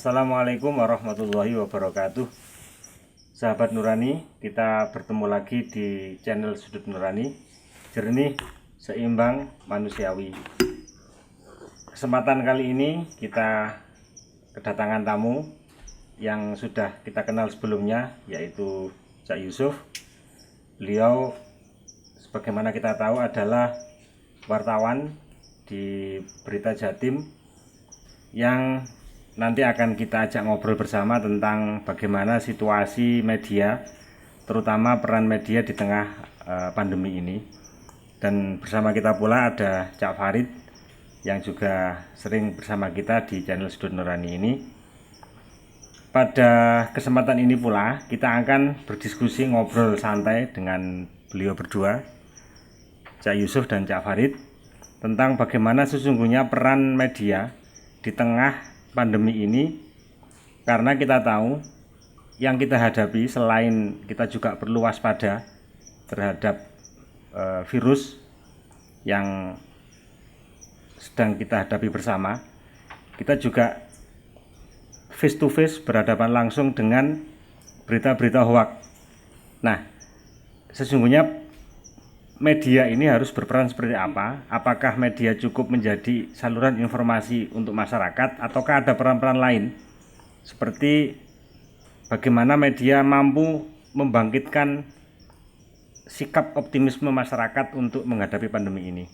Assalamualaikum warahmatullahi wabarakatuh. Sahabat Nurani, kita bertemu lagi di channel Sudut Nurani, jernih, seimbang, manusiawi. Kesempatan kali ini kita kedatangan tamu yang sudah kita kenal sebelumnya, yaitu Cak Yusuf. Beliau sebagaimana kita tahu adalah wartawan di Berita Jatim yang nanti akan kita ajak ngobrol bersama tentang bagaimana situasi media, terutama peran media di tengah pandemi ini. Dan bersama kita pula ada Cak Farid yang juga sering bersama kita di channel Sudut Nurani ini. Pada kesempatan ini pula kita akan berdiskusi ngobrol santai dengan beliau berdua, Cak Yusuf dan Cak Farid, tentang bagaimana sesungguhnya peran media di tengah pandemi ini, karena kita tahu yang kita hadapi selain kita juga perlu waspada terhadap virus yang sedang kita hadapi bersama, kita juga face to face berhadapan langsung dengan berita-berita hoax. Nah, sesungguhnya media ini harus berperan seperti apa? Apakah media cukup menjadi saluran informasi untuk masyarakat, ataukah ada peran-peran lain? Seperti bagaimana media mampu membangkitkan sikap optimisme masyarakat untuk menghadapi pandemi ini.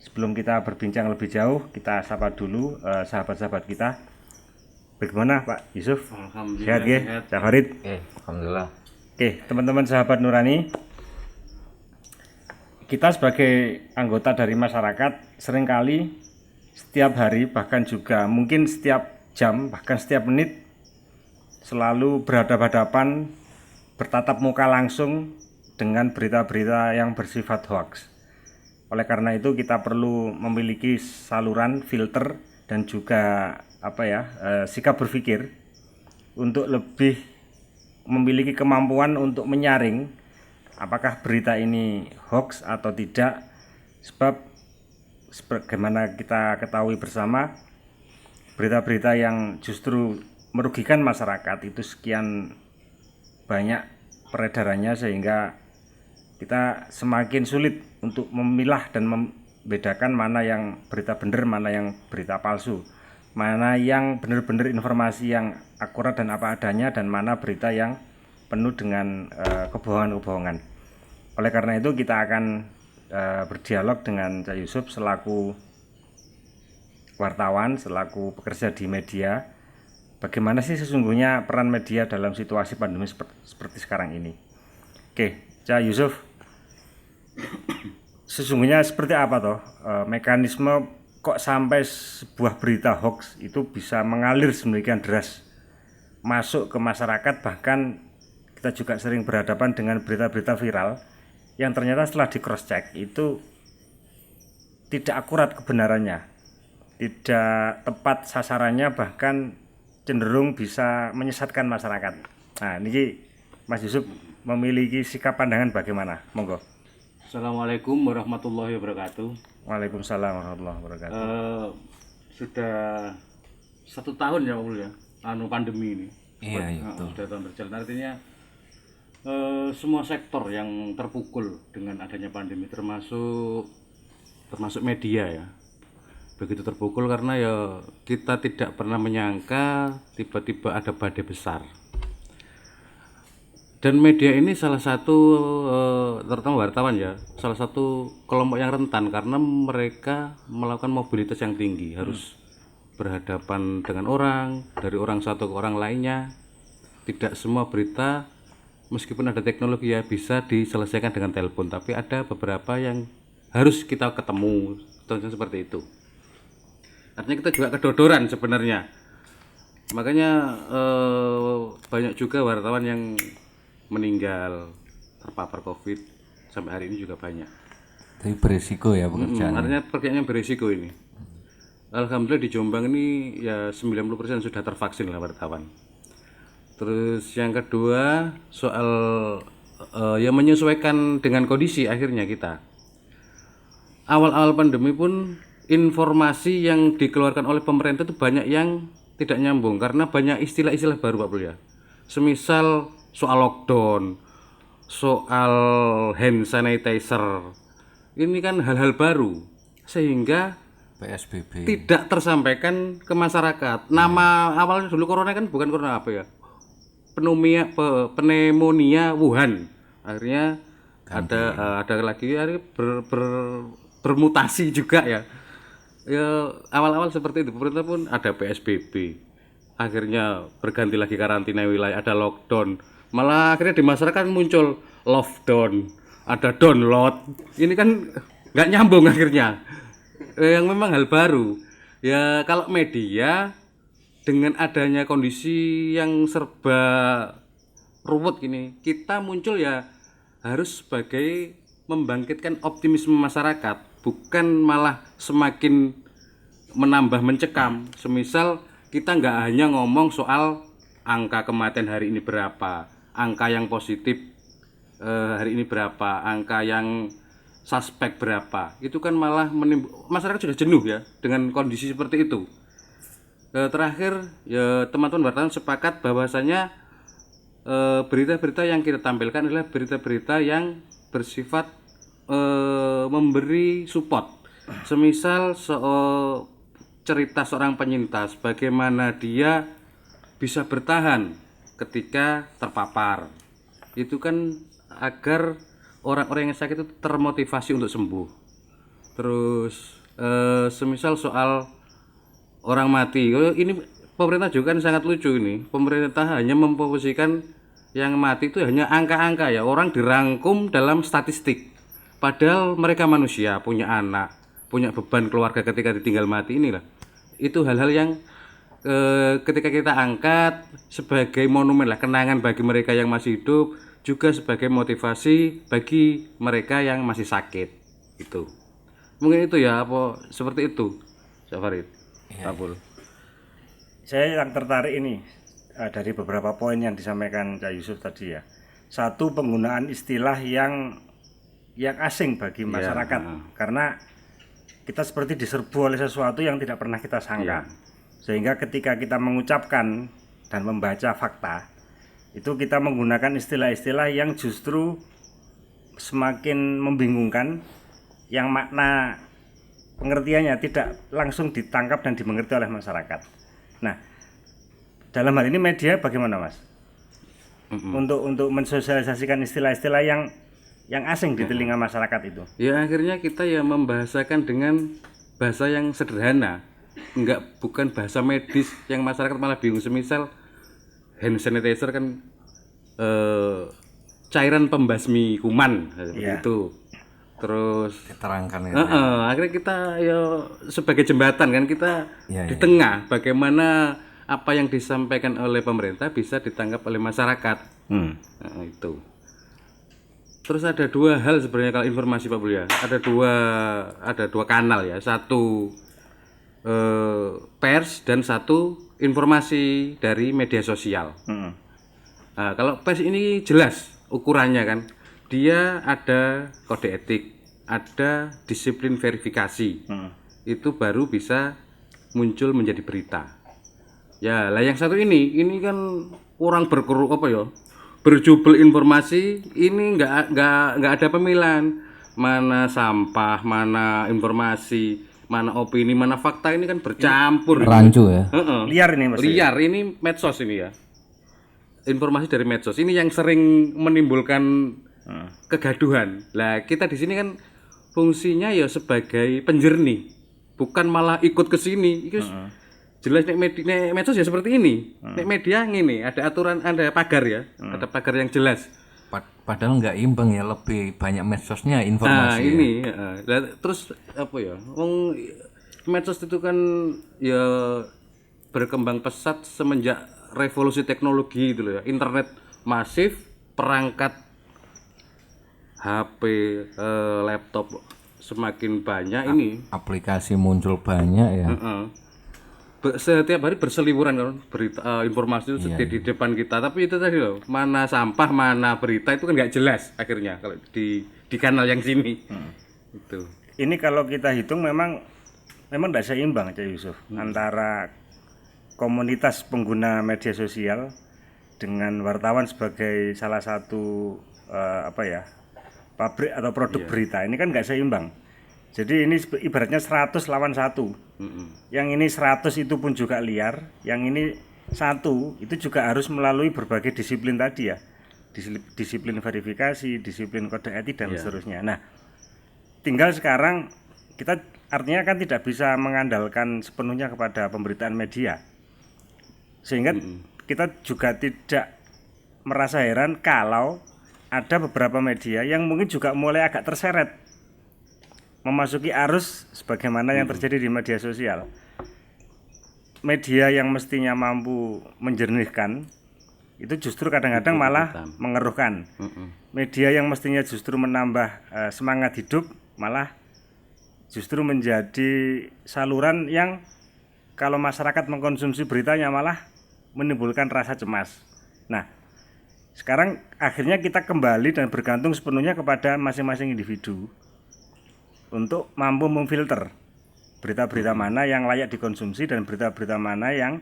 Sebelum kita berbincang lebih jauh, kita sapa dulu sahabat-sahabat kita. Bagaimana Pak Yusuf? Alhamdulillah Sehat ya? Cak Farid? Alhamdulillah. Oke, teman-teman sahabat Nurani, kita sebagai anggota dari masyarakat seringkali setiap hari, bahkan juga mungkin setiap jam, bahkan setiap menit selalu berhadapan-hadapan, bertatap muka langsung dengan berita-berita yang bersifat hoax. Oleh karena itu kita perlu memiliki saluran filter dan juga sikap berpikir untuk lebih memiliki kemampuan untuk menyaring apakah berita ini hoax atau tidak. Sebab sebagaimana kita ketahui bersama, berita-berita yang justru merugikan masyarakat itu sekian banyak peredarannya, sehingga kita semakin sulit untuk memilah dan membedakan mana yang berita benar, mana yang berita palsu, mana yang benar-benar informasi yang akurat dan apa adanya, dan mana berita yang penuh dengan kebohongan-kebohongan. Oleh karena itu kita akan berdialog dengan Cak Yusuf selaku wartawan, selaku pekerja di media. Bagaimana sih sesungguhnya peran media dalam situasi pandemi seperti sekarang ini? Oke, Cak Yusuf, sesungguhnya seperti apa toh mekanisme kok sampai sebuah berita hoax itu bisa mengalir sedemikian deras masuk ke masyarakat, bahkan kita juga sering berhadapan dengan berita-berita viral yang ternyata setelah di cross check itu tidak akurat kebenarannya, tidak tepat sasarannya, bahkan cenderung bisa menyesatkan masyarakat. Nah, ini Mas Yusuf memiliki sikap pandangan bagaimana? Monggo. Assalamualaikum warahmatullahi wabarakatuh. Waalaikumsalam warahmatullahi wabarakatuh. Sudah 1 tahun ya Pak ya, pandemi ini. Iya, itu. Sudah tahun berjalan, artinya semua sektor yang terpukul dengan adanya pandemi, termasuk media ya, begitu terpukul karena ya kita tidak pernah menyangka tiba-tiba ada badai besar. Dan media ini salah satu terutama wartawan ya, salah satu kelompok yang rentan karena mereka melakukan mobilitas yang tinggi, harus berhadapan dengan orang, dari orang satu ke orang lainnya. Tidak semua berita meskipun ada teknologi ya bisa diselesaikan dengan telepon, tapi ada beberapa yang harus kita ketemu, contohnya seperti itu. Artinya kita juga kedodoran sebenarnya. Makanya banyak juga wartawan yang meninggal terpapar COVID sampai hari ini juga banyak. Tapi berisiko ya pekerjaan. Artinya pekerjaannya berisiko ini. Alhamdulillah di Jombang ini ya 90% sudah tervaksin lah wartawan. Terus yang kedua soal yang menyesuaikan dengan kondisi, akhirnya kita awal-awal pandemi pun informasi yang dikeluarkan oleh pemerintah itu banyak yang tidak nyambung karena banyak istilah-istilah baru Pak Bul ya. Semisal soal lockdown, soal hand sanitizer. Ini kan hal-hal baru sehingga PSBB. tidak tersampaikan ke masyarakat. Nama awalnya dulu corona kan bukan corona apa ya? Pneumonia Wuhan. Akhirnya ada lagi bermutasi juga ya. Ya awal-awal seperti itu. Pemerintah pun ada PSBB. Akhirnya berganti lagi karantina wilayah, ada lockdown. Malah akhirnya di masyarakat muncul lockdown, ada download. Ini kan nggak nyambung akhirnya. Yang memang hal baru. Ya kalau media dengan adanya kondisi yang serba ruwet gini, kita muncul ya harus sebagai membangkitkan optimisme masyarakat, bukan malah semakin menambah mencekam. Semisal kita nggak hanya ngomong soal angka kematian hari ini berapa, angka yang positif hari ini berapa, angka yang suspek berapa, itu kan malah masyarakat sudah jenuh ya dengan kondisi seperti itu. Terakhir ya teman-teman wartawan sepakat bahwasanya berita-berita yang kita tampilkan adalah berita-berita yang bersifat memberi support. Semisal cerita seorang penyintas bagaimana dia bisa bertahan ketika terpapar. Itu kan agar orang-orang yang sakit itu termotivasi untuk sembuh. Terus semisal soal orang mati, ini pemerintah juga kan sangat lucu ini. Pemerintah hanya memposisikan yang mati itu hanya angka-angka ya, orang dirangkum dalam statistik. Padahal mereka manusia, punya anak, punya beban keluarga ketika ditinggal mati inilah. Itu hal-hal yang ketika kita angkat sebagai monumen lah, kenangan bagi mereka yang masih hidup, juga sebagai motivasi bagi mereka yang masih sakit. Itu. Mungkin itu ya, apa seperti itu, Pak Farid. Abul. Saya yang tertarik ini dari beberapa poin yang disampaikan Cak Yusuf tadi ya. Satu, penggunaan istilah yang asing bagi masyarakat karena kita seperti diserbu oleh sesuatu yang tidak pernah kita sangka. Sehingga ketika kita mengucapkan dan membaca fakta, itu kita menggunakan istilah-istilah yang justru semakin membingungkan, yang makna pengertiannya tidak langsung ditangkap dan dimengerti oleh masyarakat. Nah, dalam hal ini media bagaimana, Mas? Untuk mensosialisasikan istilah-istilah yang asing di telinga masyarakat itu. Ya akhirnya kita ya membahasakan dengan bahasa yang sederhana, bukan bahasa medis yang masyarakat malah bingung. Semisal hand sanitizer kan cairan pembasmi kuman itu. Terus diterangkan itu. Akhirnya kita ya sebagai jembatan kan kita di tengah, bagaimana apa yang disampaikan oleh pemerintah bisa ditangkap oleh masyarakat. Itu. Terus ada dua hal sebenarnya kalau informasi Pak Bul ya. Ada dua kanal ya. Satu pers dan satu informasi dari media sosial. Nah, kalau pers ini jelas ukurannya kan. Dia ada kode etik, ada disiplin verifikasi. Itu baru bisa muncul menjadi berita. Ya, lah yang satu ini kan orang berjubel informasi, ini nggak ada pemilihan. Mana sampah, mana informasi, mana opini, mana fakta, ini kan bercampur. Rancu ya. Liar ini Mas. Liar, ini medsos ini ya. Informasi dari medsos ini yang sering menimbulkan kegaduhan. Lah kita di sini kan fungsinya ya sebagai penjernih, bukan malah ikut ke sini. Jelas nek medsos ya seperti ini. Nek media ngene, ada aturan, ada pagar ya, ada pagar yang jelas. Padahal nggak imbang ya, lebih banyak medsosnya informasi. Nah ini, terus apa ya? Wong medsos itu kan ya berkembang pesat semenjak revolusi teknologi itu loh ya. Internet masif, perangkat HP, laptop semakin banyak ini. Aplikasi muncul banyak ya. Setiap hari berseliweran kan berita informasi itu di depan kita. Tapi itu tadi loh, mana sampah, mana berita itu kan nggak jelas akhirnya kalau di kanal yang sini. Itu. Ini kalau kita hitung memang tidak seimbang Cak Yusuf antara komunitas pengguna media sosial dengan wartawan sebagai salah satu pabrik atau produk berita, ini kan nggak seimbang. Jadi ini ibaratnya 100 lawan 1. Yang ini 100 itu pun juga liar, yang ini 1 itu juga harus melalui berbagai disiplin tadi ya. Disiplin verifikasi, disiplin kode etik dan seterusnya. Nah, tinggal sekarang kita artinya kan tidak bisa mengandalkan sepenuhnya kepada pemberitaan media. Sehingga kita juga tidak merasa heran kalau ada beberapa media yang mungkin juga mulai agak terseret memasuki arus sebagaimana yang terjadi di media sosial. Media yang mestinya mampu menjernihkan itu justru kadang-kadang malah mengeruhkan. Media yang mestinya justru menambah semangat hidup malah justru menjadi saluran yang kalau masyarakat mengkonsumsi beritanya malah menimbulkan rasa cemas. Nah, sekarang akhirnya kita kembali dan bergantung sepenuhnya kepada masing-masing individu untuk mampu memfilter berita-berita mana yang layak dikonsumsi dan berita-berita mana yang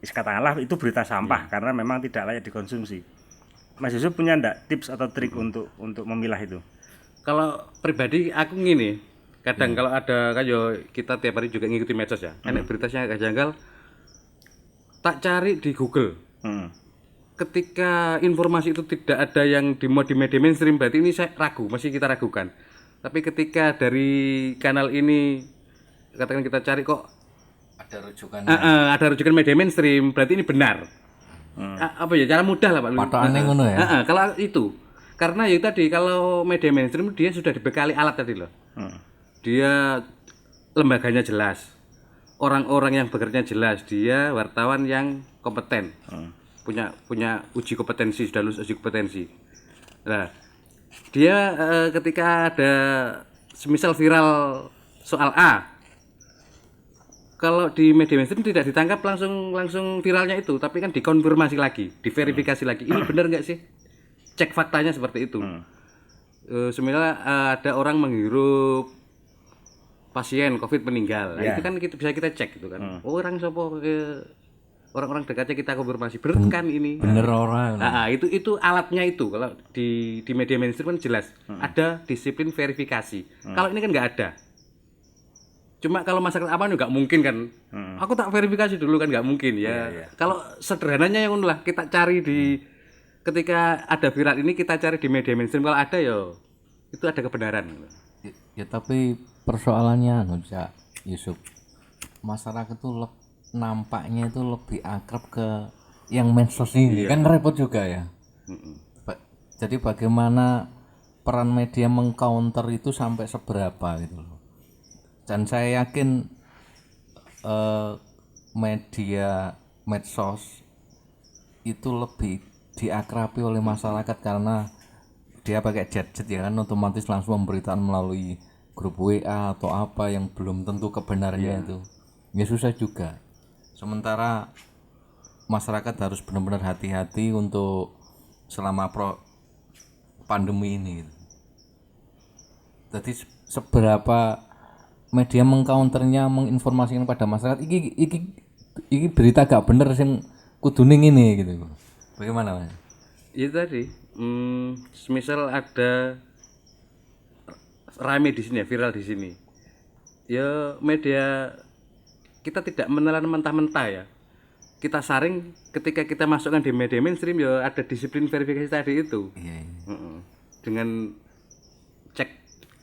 katakanlah itu berita sampah karena memang tidak layak dikonsumsi. Mas Yusuf punya enggak tips atau trik untuk memilah itu? Kalau pribadi aku gini, kadang kalau ada kan kita tiap hari juga ngikuti medsos ya. Enak beritanya agak janggal, tak cari di Google. Ketika informasi itu tidak ada yang di media mainstream, berarti ini saya ragu, masih kita ragukan. Tapi ketika dari kanal ini katakan kita cari kok Ada rujukan. ada rujukan media mainstream, berarti ini benar. Apa ya, cara mudah lah Pak. Patokannya ngono ya. Kalau itu karena ya tadi kalau media mainstream dia sudah dibekali alat tadi loh. Dia lembaganya jelas, orang-orang yang bekerja jelas, dia wartawan yang kompeten, punya uji kompetensi, sudah lulus uji kompetensi. Nah, dia ketika ada semisal viral soal A, kalau di media mainstream tidak ditangkap langsung viralnya itu, tapi kan dikonfirmasi lagi, diverifikasi lagi. Ini benar nggak sih? Cek faktanya seperti itu. Semisal ada orang menghirup pasien COVID meninggal, nah, itu kan bisa kita cek gitu kan. Orang sopo orang-orang dekatnya kita konfirmasi, berarti kan ini. Bener orang. Itu alatnya itu. Kalau di media mainstream kan jelas ada disiplin verifikasi. Kalau ini kan nggak ada. Cuma kalau masyarakat apa nggak mungkin kan. Aku tak verifikasi dulu kan nggak mungkin ya. Kalau sederhananya yang lah kita cari di ketika ada viral ini kita cari di media mainstream, kalau ada ya itu ada kebenaran. Ya tapi persoalannya Cak Yusuf, masyarakat tuh nampaknya itu lebih akrab ke yang medsos ini. Kan repot juga ya. Jadi bagaimana peran media mengcounter itu sampai seberapa gitu loh. Dan saya yakin media medsos itu lebih diakrabi oleh masyarakat karena dia pakai gadget ya kan, otomatis langsung memberitakan melalui grup WA atau apa yang belum tentu kebenarannya itu. Ya susah juga. Sementara masyarakat harus benar-benar hati-hati untuk selama pandemi ini. Jadi seberapa media mengcounternya, menginformasikan pada masyarakat iki berita gak bener sing kudune ngene gitu. Bagaimana Mas? Itu tadi, semisal ada rame di sini ya, viral di sini. Ya media kita tidak menelan mentah-mentah ya. Kita saring ketika kita masukkan di media mainstream ya ada disiplin verifikasi tadi itu. Dengan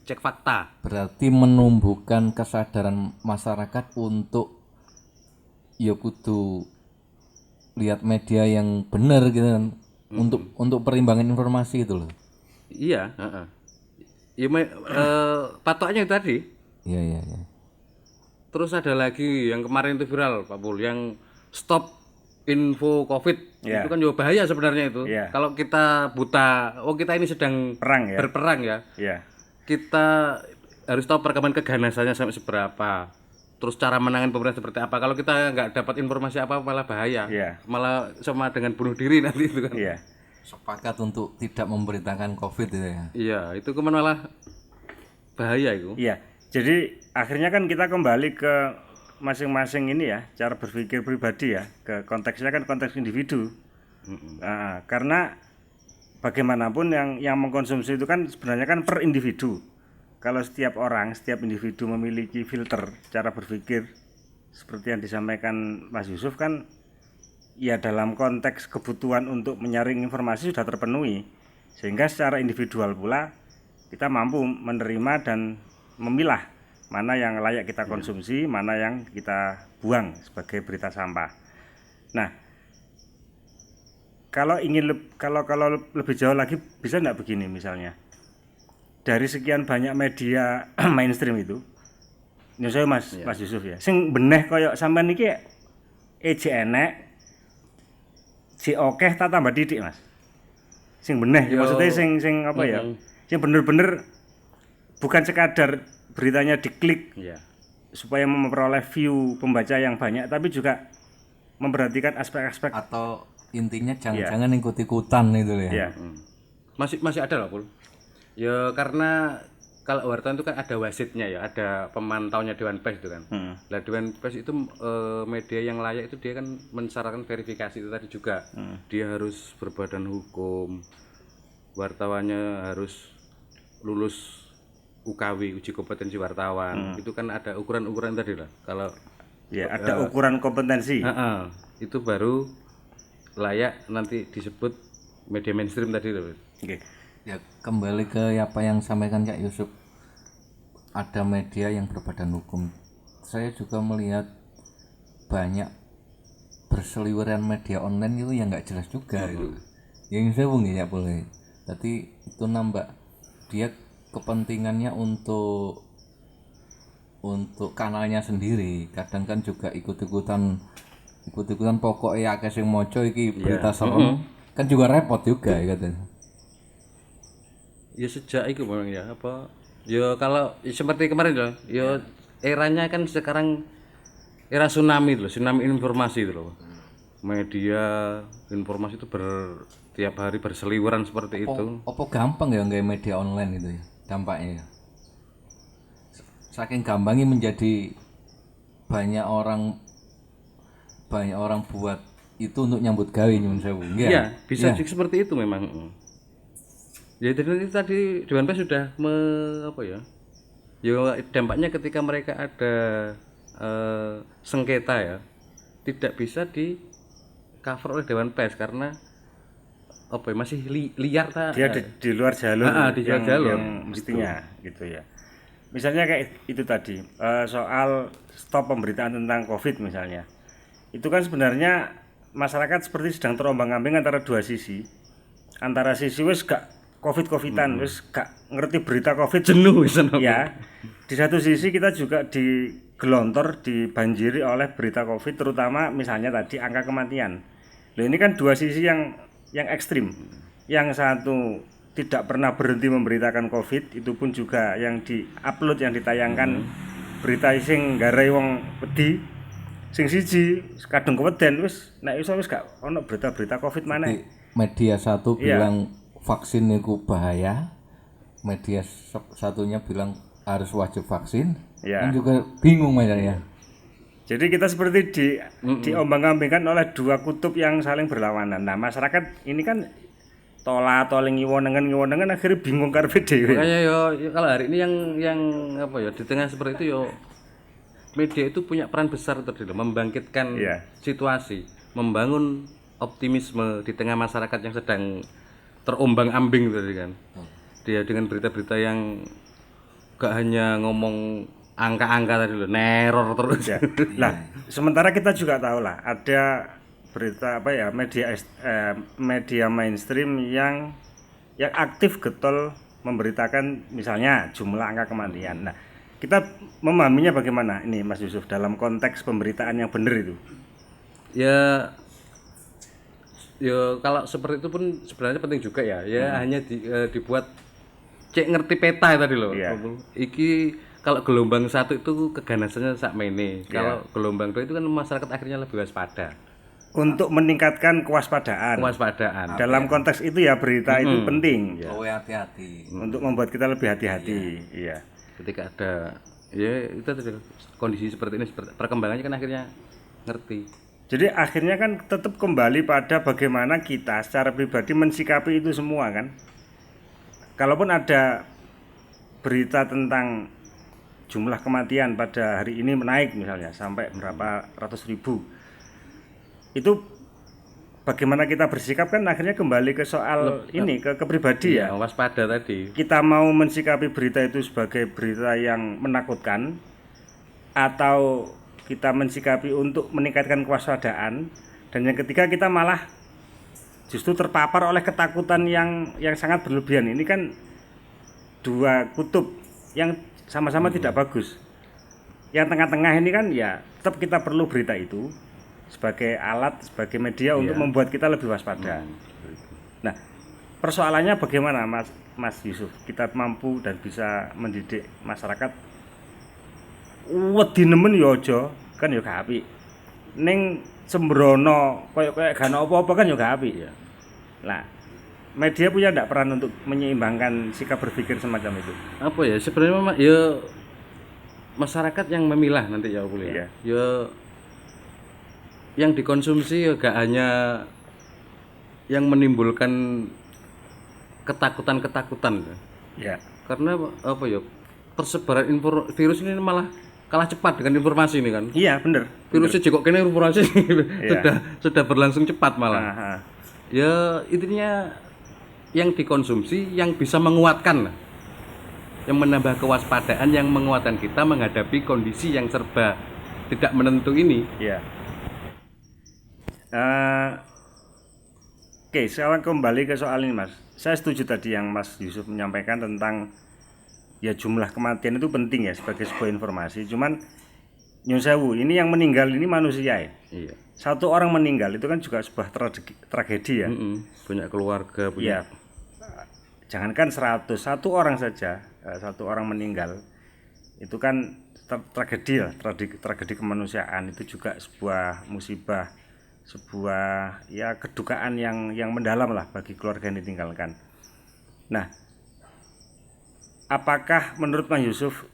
cek fakta. Berarti menumbuhkan kesadaran masyarakat untuk ya kudu lihat media yang benar gitu kan. Untuk perimbangan informasi itu loh. Iya, ya patoknya itu tadi. Iya. Terus ada lagi yang kemarin itu viral Pak Pul, yang stop info COVID. Itu kan juga bahaya sebenarnya itu. Kalau kita buta, kita ini sedang berperang ya. Kita harus tahu perkembangan keganasannya sampai seberapa. Terus cara menangani pemerintah seperti apa. Kalau kita nggak dapat informasi apa malah bahaya. Malah sama dengan bunuh diri nanti itu kan. Sepakat untuk tidak memberitakan COVID itu ya. Iya, itu malah bahaya itu. Iya. Jadi akhirnya kan kita kembali ke masing-masing ini ya, cara berpikir pribadi ya, ke konteksnya kan konteks individu. Nah, karena bagaimanapun yang mengkonsumsi itu kan sebenarnya kan per individu. Kalau setiap orang, setiap individu memiliki filter cara berpikir seperti yang disampaikan Mas Yusuf kan, ya dalam konteks kebutuhan untuk menyaring informasi sudah terpenuhi, sehingga secara individual pula kita mampu menerima dan memilah mana yang layak kita konsumsi, mana yang kita buang sebagai berita sampah. Nah, kalau lebih jauh lagi bisa nggak begini misalnya, dari sekian banyak media mainstream itu, ini saya Mas Yusuf ya, sing beneh koyok sampean iki eje enek, si okeh tak tambah didik Mas, sing beneh, maksudnya sing apa ya, sing bener-bener bukan sekadar beritanya diklik supaya memperoleh view pembaca yang banyak, tapi juga memperhatikan aspek-aspek. Atau intinya jangan ikut-ikutan itu ya. Masih ada lah Pul. Ya karena kalau wartawan itu kan ada wasitnya ya, ada pemantaunya Dewan Pers itu kan. Lah Dewan Pers itu media yang layak itu dia kan mensyaratkan verifikasi itu tadi juga. Dia harus berbadan hukum, wartawannya harus lulus UKW, uji kompetensi wartawan. Itu kan ada ukuran-ukuran tadi lah. Kalau ada ukuran kompetensi. Itu baru layak nanti disebut media mainstream tadi loh. Ya kembali ke apa yang sampaikan Kak Yusuf, ada media yang berbadan hukum. Saya juga melihat banyak berseliweran media online itu yang nggak jelas juga itu. Yang saya nggak boleh. Tapi itu nambah dia kepentingannya untuk kanalnya sendiri. Kadang kan juga ikut-ikutan pokoknya akeh sing moco iki berita serem. Kan juga repot juga ya katanya. Ya sejak itu memang ya apa? Ya kalau seperti kemarin loh. Ya eranya kan sekarang era tsunami loh, tsunami informasi itu loh. Media informasi itu tiap hari berseliweran seperti itu. Apa gampang ya nggak media online itu ya dampaknya ya? Saking gampangnya menjadi banyak orang buat itu untuk nyambut gawe nyun sewu. Iya, bisa seperti itu memang. Ya itu tadi Dewan Pers sudah ya dampaknya ketika mereka ada sengketa ya, tidak bisa di cover oleh Dewan Pers karena masih liar dia di luar jalur, yang mestinya gitu ya. Misalnya kayak itu tadi soal stop pemberitaan tentang COVID misalnya, itu kan sebenarnya masyarakat seperti sedang terombang-ambing antara dua sisi, antara sisi wis gak COVID-COVIDan, wis gak ngerti berita COVID, jenuh ya. Di satu sisi kita juga digelontor, dibanjiri oleh berita COVID, terutama misalnya tadi angka kematian. Loh, ini kan dua sisi yang ekstrim. Yang satu tidak pernah berhenti memberitakan COVID, itu pun juga yang di-upload, yang ditayangkan berita sing garai wong wedi. Sing siji kadung keweden wis nek iso wis gak ono berita-berita COVID maneh. Media satu bilang vaksin itu bahaya, media satunya bilang harus wajib vaksin. Kan juga bingung ya. Jadi kita seperti diombang-ambingkan oleh dua kutub yang saling berlawanan. Nah, masyarakat ini kan toling ngiwonengen akhirnya bingung karepe dhewe. Makanya yo kalau hari ini yang di tengah seperti itu yo media itu punya peran besar tadi loh, membangkitkan situasi, membangun optimisme di tengah masyarakat yang sedang terombang-ambing tadi kan. Dia dengan berita-berita yang gak hanya ngomong angka-angka tadi loh, neror terus. Nah, sementara kita juga tahu lah ada berita media mainstream yang aktif getol memberitakan misalnya jumlah angka kematian. Nah, kita memahaminya bagaimana ini Mas Yusuf dalam konteks pemberitaan yang benar itu? Ya kalau seperti itu pun sebenarnya penting juga ya. Hanya dibuat cek ngerti peta tadi loh. Iki kalau gelombang 1 itu keganasannya sakmene. Kalau gelombang 2 itu kan masyarakat akhirnya lebih waspada. Untuk meningkatkan kewaspadaan. Dalam konteks itu ya berita itu penting. Hati-hati. Untuk membuat kita lebih hati-hati. Iya. Ketika ada Ya itu tadi, kondisi seperti ini, perkembangannya kan akhirnya ngerti. Jadi akhirnya kan tetap kembali pada bagaimana kita secara pribadi mensikapi itu semua kan. Kalaupun ada berita tentang jumlah kematian pada hari ini menaik misalnya sampai berapa ratus ribu, itu bagaimana kita bersikap kan akhirnya kembali ke soal ini, ke pribadi ya. Waspada tadi. Kita mau mensikapi berita itu sebagai berita yang menakutkan, atau kita mensikapi untuk meningkatkan kewaspadaan, dan yang ketiga kita malah justru terpapar oleh ketakutan yang sangat berlebihan. Ini kan dua kutub yang sama-sama tidak bagus. Yang tengah-tengah ini kan ya tetap kita perlu berita itu sebagai alat, sebagai media untuk membuat kita lebih waspada. Nah, persoalannya bagaimana Mas Yusuf kita mampu dan bisa mendidik masyarakat wedi nemen ya aja kan ya gak apik. Ning sembrono koyo gak ono apa-apa kan ya gak apik ya. Nah, media punya ndak peran untuk menyeimbangkan sikap berpikir semacam itu? Apa ya sebenarnya ya masyarakat yang memilah nanti ya boleh. Iya. Ya yang dikonsumsi ya gak hanya yang menimbulkan ketakutan-ketakutan Ya. karena apa ya persebaran virus ini malah kalah cepat dengan informasi ini kan. Iya, bener. Virusnya jekok kene informasi sudah berlangsung cepat malah. Aha. Ya intinya yang dikonsumsi yang bisa menguatkan lah. Yang menambah kewaspadaan, yang menguatkan kita menghadapi kondisi yang serba tidak menentu ini. Iya. Oke, sekarang kembali ke soal ini Mas. Saya setuju tadi yang Mas Yusuf menyampaikan tentang ya jumlah kematian itu penting ya sebagai sebuah informasi. Cuman nyun sewu, ini yang meninggal ini manusia ya. Iya. Satu orang meninggal itu kan juga sebuah tragedi ya. Punya keluarga, punya. Iya. Jangankan 100, satu orang saja, satu orang meninggal itu kan tragedi lah, tragedi kemanusiaan. Itu juga sebuah musibah, sebuah ya kedukaan yang mendalam lah bagi keluarga yang ditinggalkan. Nah, apakah menurut Mas Yusuf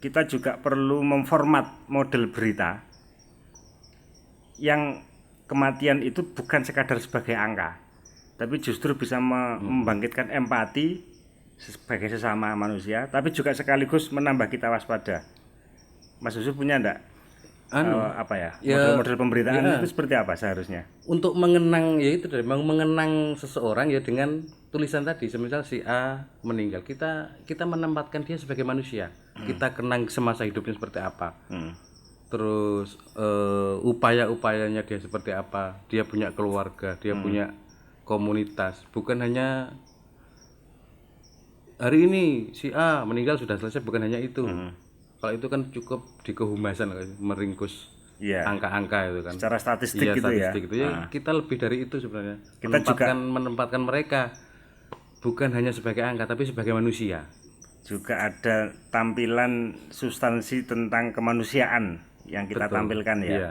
kita juga perlu memformat model berita yang kematian itu bukan sekadar sebagai angka, tapi justru bisa membangkitkan empati sebagai sesama manusia, tapi juga sekaligus menambah kita waspada. Mas Yusuf punya enggak apa ya, model-model pemberitaan itu seperti apa seharusnya? Untuk mengenang ya itu dari mengenang seseorang ya dengan tulisan tadi, semisal si A meninggal, kita menempatkan dia sebagai manusia. Kita kenang semasa hidupnya seperti apa. Terus upaya-upayanya dia seperti apa. Dia punya keluarga, dia punya komunitas. Bukan hanya hari ini si A meninggal sudah selesai, bukan hanya itu. Kalau itu kan cukup di kehumasan meringkus angka-angka itu kan. Secara statistik gitu statistik itu ya. Kita lebih dari itu sebenarnya. Kita menempatkan mereka bukan hanya sebagai angka tapi sebagai manusia. Juga ada tampilan substansi tentang kemanusiaan yang kita tampilkan ya. Iya,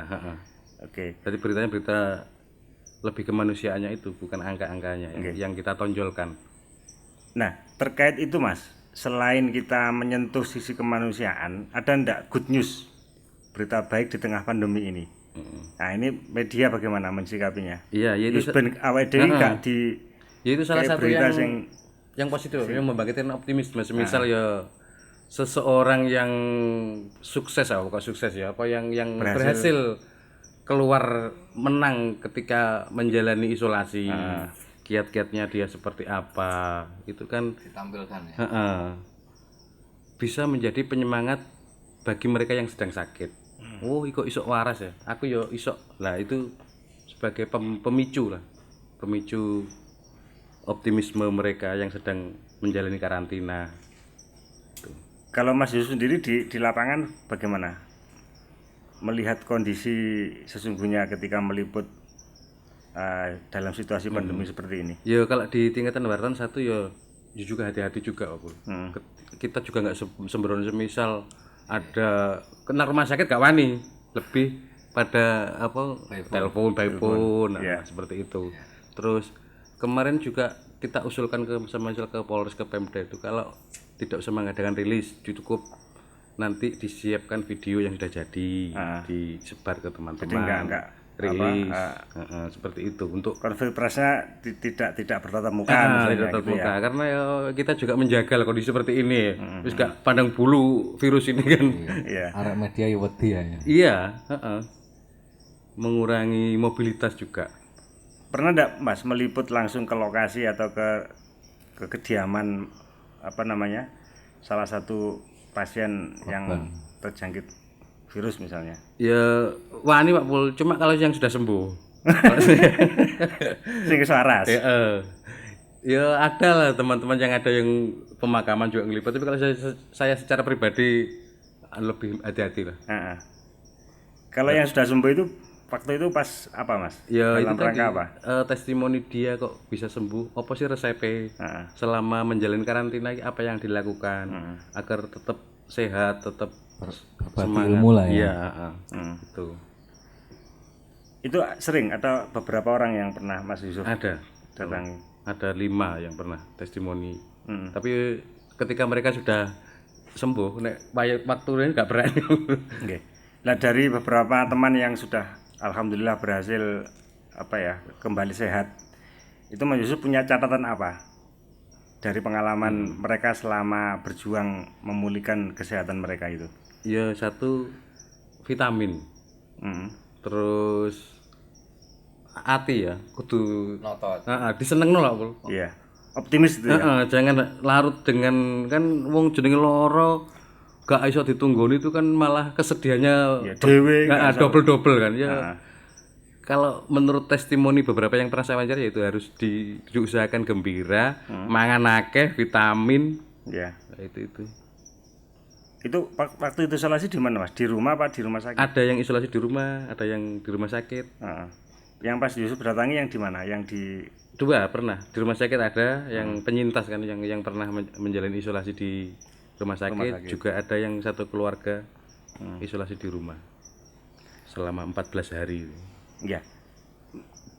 Oke. Jadi beritanya berita lebih kemanusiaannya itu, bukan angka-angkanya yang kita tonjolkan. Nah, terkait itu Mas, selain kita menyentuh sisi kemanusiaan, ada ndak good news, berita baik di tengah pandemi ini? Nah, ini media bagaimana mensikapinya? Iya, yaitu awake dhewe gak di yaitu salah satu yang positif, yang membangkitkan optimisme. Semisal ya seseorang yang sukses, bukan sukses ya, apa yang berhasil keluar menang ketika menjalani isolasi. Kiat-kiatnya dia seperti apa, itu kan ditampilkan ya. Bisa menjadi penyemangat bagi mereka yang sedang sakit. Oh, kok isok waras ya, aku yo isok lah, itu sebagai pemicu lah, pemicu optimisme mereka yang sedang menjalani karantina. Kalau Mas Yusuf sendiri di lapangan bagaimana melihat kondisi sesungguhnya ketika meliput dalam situasi pandemi seperti ini? Ya kalau di tingkatan wartawan satu ya juga hati-hati juga, kita juga nggak sembrono. Semisal ada kena rumah sakit gak wani, lebih pada apa telepon seperti itu. Terus kemarin juga kita usulkan ke Polres, ke Pemda itu kalau tidak usah mengadakan rilis, cukup nanti disiapkan video yang sudah jadi, disebar ke teman-teman. Jadi enggak rilis, seperti itu untuk konferensi persnya tidak bertatap muka tidak tatap muka, karena ya kita juga menjaga lah kondisi seperti ini. Terus gak pandang bulu virus ini kan. Iya. Arek media ya wedi ya. Iya, mengurangi mobilitas juga. Pernah enggak Mas meliput langsung ke lokasi atau ke kediaman apa namanya salah satu pasien yang terjangkit virus misalnya? Ya wani Pak Pul, cuma kalau yang sudah sembuh. Sing waras. Ya ada lah teman-teman yang ada yang pemakaman juga ngeliput, tapi kalau saya secara pribadi lebih hati-hati lah. Kalau yang sudah sembuh itu waktu itu pas apa Mas? Ya dalam itu rangka tadi, apa? testimoni dia kok bisa sembuh, apa sih resepnya selama menjalani karantina apa yang dilakukan agar tetap sehat, tetap Berbagi ilmu lah ya. Itu Itu sering atau beberapa orang yang pernah Mas Yusuf ada datangi? Ada 5 yang pernah testimoni. Tapi ketika mereka sudah sembuh, nek waktunya nggak berani. Oke. Nah dari beberapa teman yang sudah alhamdulillah berhasil kembali sehat, itu Mas Yusuf punya catatan apa dari pengalaman mereka selama berjuang memulihkan kesehatan mereka itu? Ya satu vitamin, terus hati ya, kudu Notot. disenengno lah Pul. Iya. Optimis itu ya. Jangan larut dengan kan wong jenenge loro gak iso ditunggoni itu kan malah kesedihannya Ya, dewe double kan ya. Kalau menurut testimoni beberapa yang pernah saya wawancara itu harus diusahakan gembira, mangan akeh, vitamin. Ya. Nah, itu. Itu waktu itu isolasi di mana Mas? Di rumah apa di rumah sakit? Ada yang isolasi di rumah, ada yang di rumah sakit. Yang pas Yusuf datangi yang di mana? Yang di Dua pernah di rumah sakit ada yang penyintas kan yang pernah menjalani isolasi di rumah sakit. Juga ada yang satu keluarga isolasi di rumah selama 14 hari. Ya.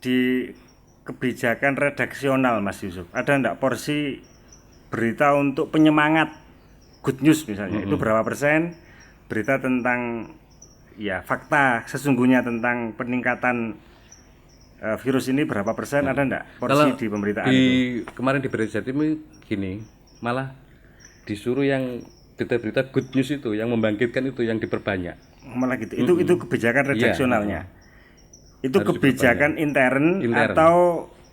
Di kebijakan redaksional Mas Yusuf, ada enggak porsi berita untuk penyemangat good news misalnya? Itu berapa persen berita tentang ya fakta sesungguhnya tentang peningkatan virus ini berapa persen, ada enggak porsi Kalau di pemberitaan itu? Kemarin di Berita Jatim gini, malah disuruh yang berita-berita good news itu yang membangkitkan itu yang diperbanyak. Malah gitu. Itu kebijakan redaksionalnya. Itu kebijakan intern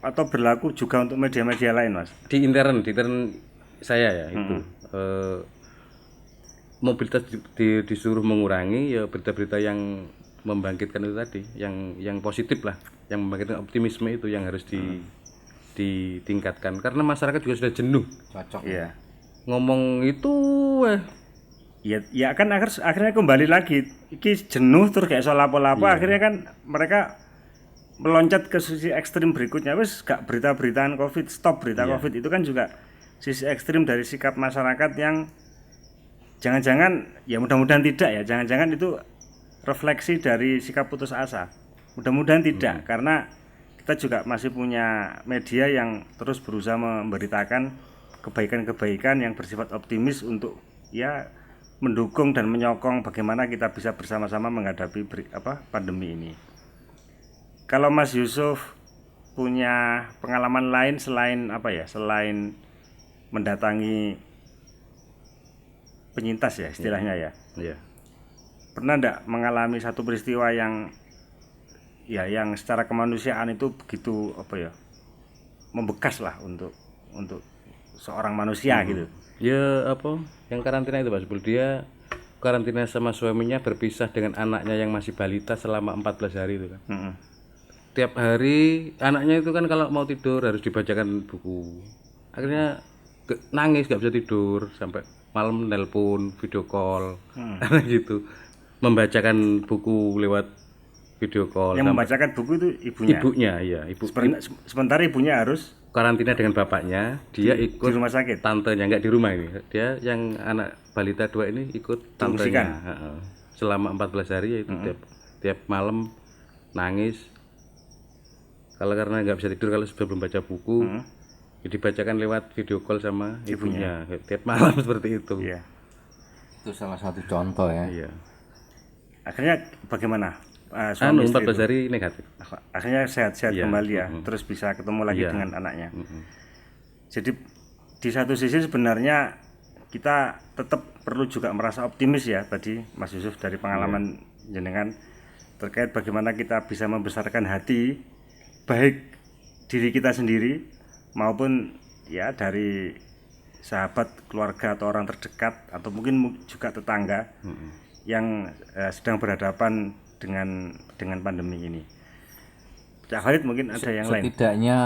atau berlaku juga untuk media-media lain, Mas? Di intern saya ya itu. Mobilitas disuruh mengurangi ya berita-berita yang membangkitkan itu tadi, yang positif lah, yang membangkitkan optimisme itu yang harus ditingkatkan karena masyarakat juga sudah jenuh. Cocok. Iya. Ngomong itu ya kan akhirnya kembali lagi iki jenuh terus kayak soal lapo-lapo, akhirnya kan mereka meloncat ke sisi ekstrim berikutnya, wis gak berita-beritaan Covid, stop berita Covid. Itu kan juga sisi ekstrim dari sikap masyarakat yang jangan-jangan ya mudah-mudahan tidak ya, jangan-jangan itu refleksi dari sikap putus asa. Mudah-mudahan tidak, karena kita juga masih punya media yang terus berusaha memberitakan kebaikan-kebaikan yang bersifat optimis untuk ya mendukung dan menyokong bagaimana kita bisa bersama-sama menghadapi pandemi ini. Kalau Mas Yusuf punya pengalaman lain selain selain mendatangi penyintas ya istilahnya ya. Iya. Pernah enggak mengalami satu peristiwa yang secara kemanusiaan itu begitu membekas lah untuk seorang manusia gitu. Ya yang karantina itu Pak Sebul, dia karantina sama suaminya berpisah dengan anaknya yang masih balita selama 14 hari itu kan. Tiap hari anaknya itu kan kalau mau tidur harus dibacakan buku. Akhirnya nangis gak bisa tidur sampai malam nelpon video call gitu, membacakan buku lewat video call. Yang membacakan buku itu ibunya. Sementara ibunya harus karantina dengan bapaknya, dia ikut di rumah sakit. Tantenya enggak di rumah ini. Dia yang anak balita 2 ini ikut tantenya. Selama 14 hari ya itu tiap malam nangis. Kalau karena nggak bisa tidur kalau sudah belum baca buku, ya dibacakan lewat video call sama ibunya tiap malam seperti itu. Iya. Itu salah satu contoh ya. Iya. Akhirnya bagaimana? Suami istri 14 itu? hari negatif. Akhirnya sehat-sehat Iya. kembali ya, terus bisa ketemu lagi Iya. dengan anaknya. Jadi di satu sisi sebenarnya kita tetap perlu juga merasa optimis ya tadi Mas Yusuf dari pengalaman jenengan terkait bagaimana kita bisa membesarkan hati baik diri kita sendiri maupun ya dari sahabat, keluarga atau orang terdekat atau mungkin juga tetangga yang sedang berhadapan dengan pandemi ini. Cak Khalid mungkin ada yang lain. Setidaknya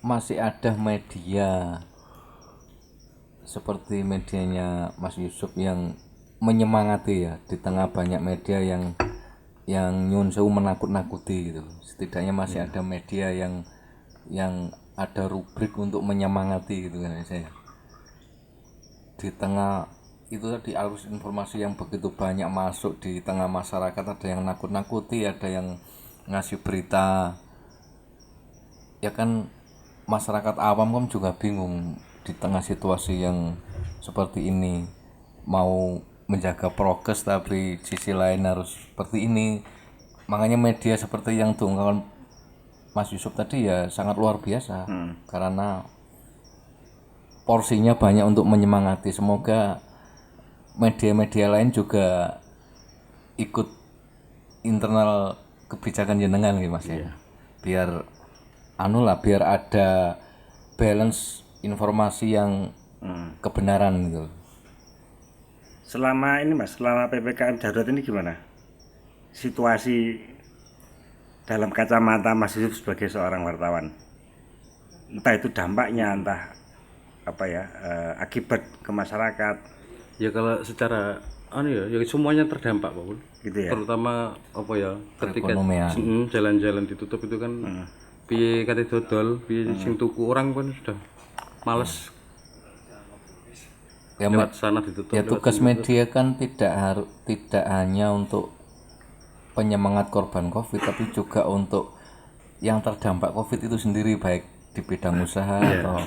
masih ada media seperti medianya Mas Yusuf yang menyemangati ya, di tengah banyak media yang nyun sewu menakut-nakuti gitu. Setidaknya masih ada media yang ada rubrik untuk menyemangati gitu kan saya. Di tengah itu tadi arus informasi yang begitu banyak masuk di tengah masyarakat, ada yang nakut-nakuti, ada yang ngasih berita. Ya kan masyarakat awam kan juga bingung di tengah situasi yang seperti ini, mau menjaga prokes tapi sisi lain harus seperti ini. Makanya media seperti yang diungkapkan Mas Yusuf tadi ya sangat luar biasa, karena porsinya banyak untuk menyemangati. Semoga media-media lain juga ikut internal kebijakan jenengan gitu Mas ya. Biar biar ada balance informasi yang kebenaran gitu. Selama ini Mas, selama PPKM darurat ini gimana? Situasi dalam kacamata Mas Yusuf sebagai seorang wartawan. Entah itu dampaknya, entah apa ya, akibat ke masyarakat. Ya kalau secara ya semuanya terdampak Pak Pul. Gitu ya. Terutama apa ya ketika Perekonomian. jalan-jalan ditutup itu kan piye kate dodol, piye sing tuku orang kan sudah males Ya, lewat sana ditutup. ya tugas media kan tidak hanya untuk penyemangat korban Covid, tapi juga untuk yang terdampak Covid itu sendiri, baik di bidang usaha atau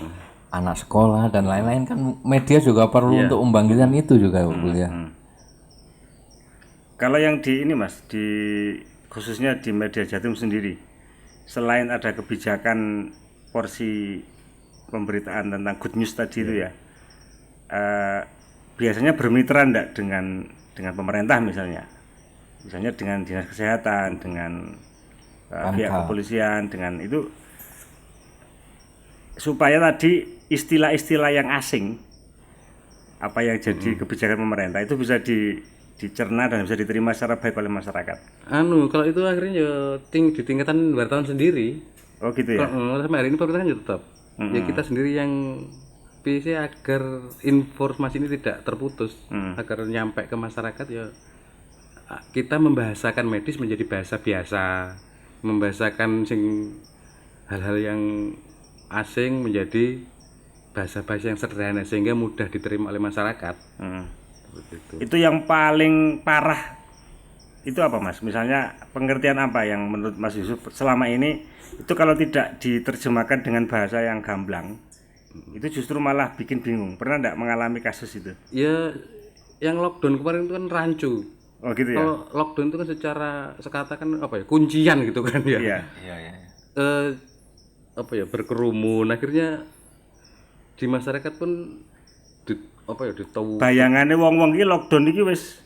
anak sekolah dan lain-lain. Kan media juga perlu untuk membangkitkan itu juga Bu ya. Kalau yang di ini Mas, khususnya di media Jatim sendiri, selain ada kebijakan porsi pemberitaan tentang good news tadi itu ya, biasanya bermitra enggak dengan pemerintah misalnya dengan dinas kesehatan, dengan pihak kepolisian, dengan itu supaya tadi istilah-istilah yang asing apa yang jadi kebijakan pemerintah itu bisa dicerna dan bisa diterima secara baik oleh masyarakat. Kalau itu akhirnya ya di tingkatan wartawan sendiri. Oh gitu ya. Sampai hari ini pemerintah kan ya tetap. Ya kita sendiri yang bisa agar informasi ini tidak terputus, agar nyampe ke masyarakat ya kita membahasakan medis menjadi bahasa biasa, membahasakan hal-hal yang asing menjadi bahasa-bahasa yang sederhana sehingga mudah diterima oleh masyarakat. Itu yang paling parah itu apa Mas? Misalnya pengertian apa yang menurut Mas Yusuf selama ini itu kalau tidak diterjemahkan dengan bahasa yang gamblang itu justru malah bikin bingung. Pernah enggak mengalami kasus itu? Ya yang lockdown kemarin itu kan rancu. Oh gitu ya. Kalau lockdown itu kan secara sekatakan kuncian gitu kan ya. Iya. Berkerumun akhirnya di masyarakat pun ditahu. Bayangannya wong-wong iki lockdown iki wis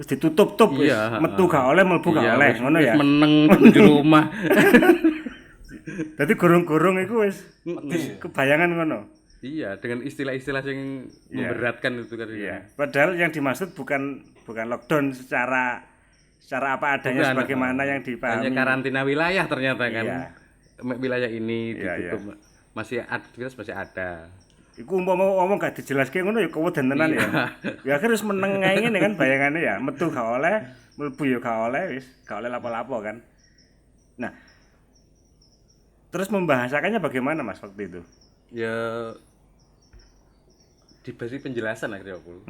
ditutup wis. Metu gak oleh, mlebu gak oleh, ngono ya. Meneng di rumah. Dadi gurung-gurung iku wis kebayangan ngono. Iya, dengan istilah-istilah yang memberatkan itu kan. Iya. Padahal yang dimaksud bukan lockdown secara apa adanya sebagaimana yang dipahami. Hanya karantina wilayah ternyata kan. Iya. Wilayah ini ditutup. Masih aktivitas masih ada. Iku umpama ngomong gak dijelaske ngono ya keweden tenan ya. Ya akhirnya wis meneng kae ngene kan bayangannya ya, metu gak oleh, mlebu ya gak oleh, wis gak oleh lapo-lapo kan. Nah, terus membahasakannya bagaimana Mas waktu itu? Ya diberi penjelasan akhirnya aku.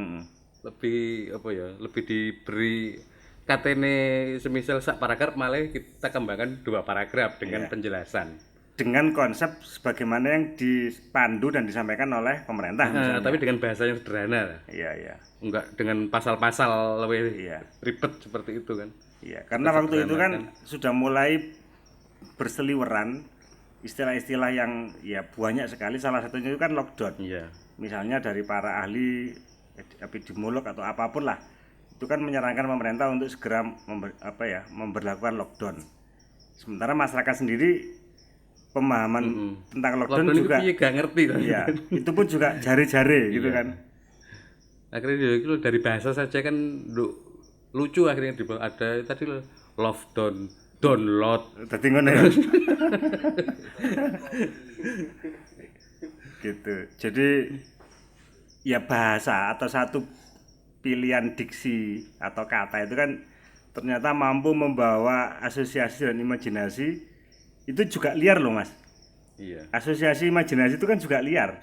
Lebih diberi katene semisal sak paragraf malah kita kembangkan 2 paragraf dengan penjelasan. dengan konsep sebagaimana yang dipandu dan disampaikan oleh pemerintah misalnya. Tapi dengan bahasa yang sederhana, Iya, iya. enggak dengan pasal-pasal lebih Iya. ribet seperti itu kan. Iya, karena waktu itu kan sudah mulai berseliweran istilah-istilah yang ya banyak sekali, salah satunya itu kan lockdown. Iya. Misalnya dari para ahli epidemiolog atau apapun lah, itu kan menyarankan pemerintah untuk segera memberlakukan lockdown. Sementara masyarakat sendiri pemahaman tentang lockdown juga itu gak ngerti kan. iya, itu pun juga jare-jare gitu kan. Akhirnya itu dari bahasa saja kan lucu, akhirnya ada tadi love download. Dadi ngono ya. Gitu. Jadi ya bahasa atau satu pilihan diksi atau kata itu kan ternyata mampu membawa asosiasi dan imajinasi. Itu juga liar loh Mas. Iya. Asosiasi imajinasi itu kan juga liar.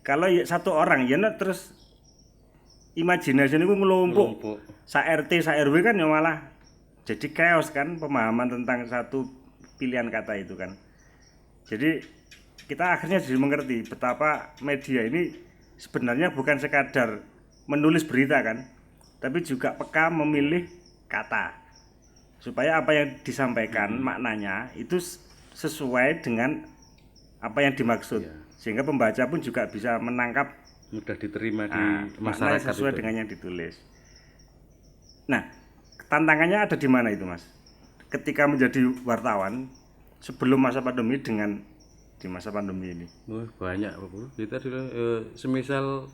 Kalau ya satu orang ya terus imajinasi itu ngelumpuk. Sa RT, sa RW kan ya malah jadi chaos kan pemahaman tentang satu pilihan kata itu kan. Jadi kita akhirnya jadi mengerti betapa media ini sebenarnya bukan sekadar menulis berita kan, tapi juga peka memilih kata supaya apa yang disampaikan maknanya itu sesuai dengan apa yang dimaksud, sehingga pembaca pun juga bisa menangkap, mudah diterima di makna masyarakat sesuai itu. dengan yang ditulis. Nah, tantangannya ada di mana itu Mas? Ketika menjadi wartawan sebelum masa pandemi dengan di masa pandemi ini. Banyak Pak. Kita semisal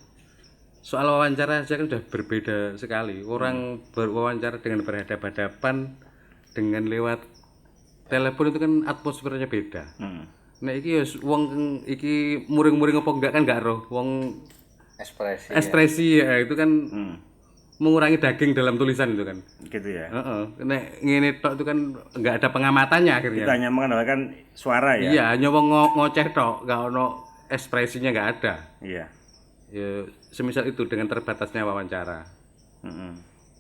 soal wawancara saja kan sudah berbeda sekali. Orang berwawancara dengan berhadapan-hadapan dengan lewat telepon itu kan atmosfernya beda. Nah iki ya wong iki muring-muring apa enggak kan enggak roh. Wong ekspresi ya itu kan mengurangi daging dalam tulisan itu kan. Gitu ya. Nek ngene tok itu kan enggak ada pengamatannya akhirnya. Kita hanya mengandalkan suara ya. Iya, hanya wong ngoceh tok, enggak ono ekspresinya enggak ada. Iya. Ya semisal itu dengan terbatasnya wawancara.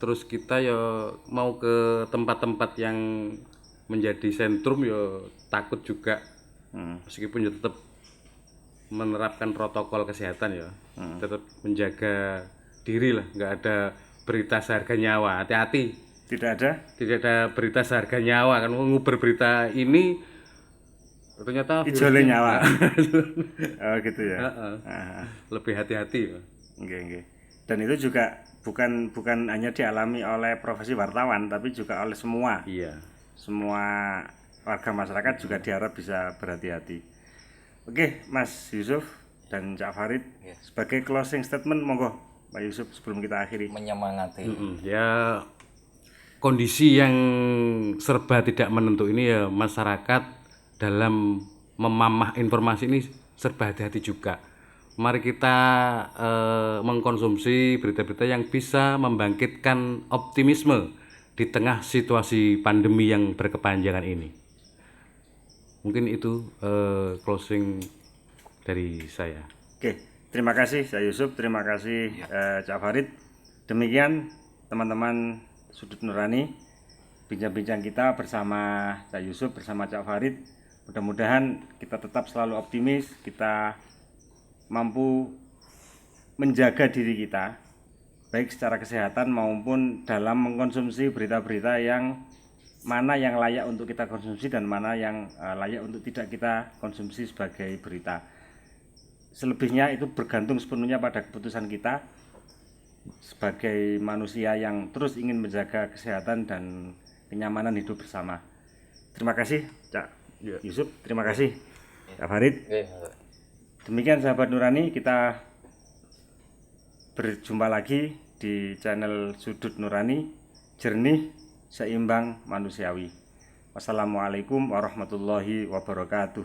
Terus kita ya mau ke tempat-tempat yang menjadi sentrum ya takut juga. Meskipun ya tetap menerapkan protokol kesehatan ya, tetap menjaga diri lah, nggak ada berita seharga nyawa, hati-hati. Tidak ada berita seharga nyawa kan, nguber berita ini ternyata ijole nyawa. Oh gitu ya. Lebih hati-hati ya. Nggih. Dan itu juga bukan hanya dialami oleh profesi wartawan, tapi juga oleh semua. Iya. Semua warga masyarakat juga diharap bisa berhati-hati. Oke, Mas Yusuf dan Cak Farid, sebagai closing statement monggo Pak Yusuf sebelum kita akhiri. Menyemangati. Ya kondisi yang serba tidak menentu ini ya masyarakat dalam memamah informasi ini serba hati-hati juga. Mari kita mengkonsumsi berita-berita yang bisa membangkitkan optimisme di tengah situasi pandemi yang berkepanjangan ini. Mungkin itu closing dari saya. Oke, terima kasih Cak Yusuf, terima kasih Cak Farid. Demikian teman-teman Sudut Nurani, bincang-bincang kita bersama Cak Yusuf, bersama Cak Farid. Mudah-mudahan kita tetap selalu optimis, kita mampu menjaga diri kita baik secara kesehatan maupun dalam mengkonsumsi berita-berita yang mana yang layak untuk kita konsumsi dan mana yang layak untuk tidak kita konsumsi sebagai berita. Selebihnya itu bergantung sepenuhnya pada keputusan kita sebagai manusia yang terus ingin menjaga kesehatan dan kenyamanan hidup bersama. Terima kasih Cak Yusuf, terima kasih Cak Farid. Demikian sahabat Nurani, kita berjumpa lagi di channel Sudut Nurani, jernih, seimbang, manusiawi. Wassalamualaikum warahmatullahi wabarakatuh.